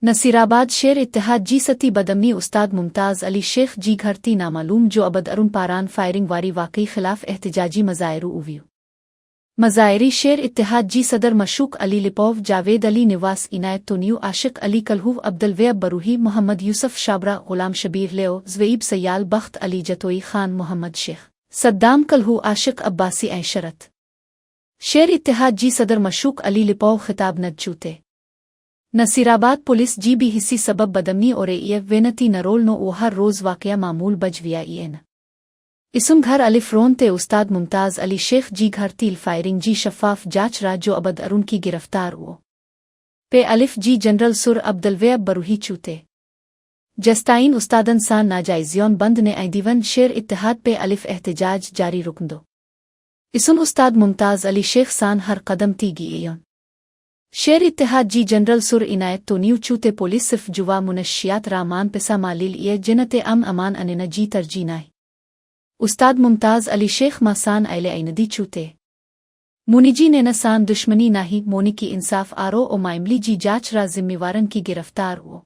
نصیرآباد شیر اتحاد جی ستی بدمنی استاد ممتاز علی شیخ جی گھرتی نامعلوم جو ابد ارون پاران فائرنگ واری واقعی خلاف احتجاجی مظاہروں اویو مظاہری شیر اتحاد جی صدر مشوق علی لپوف جاوید علی نواس عنایت تونیو عاشق علی کلہو عبدالویب بروہی محمد یوسف شابرہ غلام شبیر لیو زویب سیال بخت علی جتوئی خان محمد شیخ صدام کلہو عاشق عباسی عشرت شیر اتحاد جی صدر مشوق علی لپوف خطاب نجوتے نصیرآباد پولیس جی بھی حصی سبب بدمنی اور وینتی نرول نو او ہر روز واقعہ معمول بج ویا اسم گھر الف رون تے استاد ممتاز علی شیخ جی گھر تیل فائرنگ جی شفاف جاچ را جو ابد ارون کی گرفتار ہو پے الف جی جنرل سر عبدالویب بروہی چوتے جستائین استادن سان ناجائزیون بند نے ایدیون شیر اتحاد پے الف احتجاج جاری رکن دو اسم استاد ممتاز علی شیخ سان ہر قدم تی گی شیر اتحاد جی جنرل سر عنایت تونیو چوتے پولیس صرف جوا منشیات رامان پسا مالیل جنت امان اننا جی ترجینائی استاد ممتاز علی شیخ ماسان ایلے ایندی چوتے مونیجی نے نسان دشمنی ناہی مونی کی انصاف آرو او مائملی جی جاچ را ذمہ وارن کی گرفتار ہو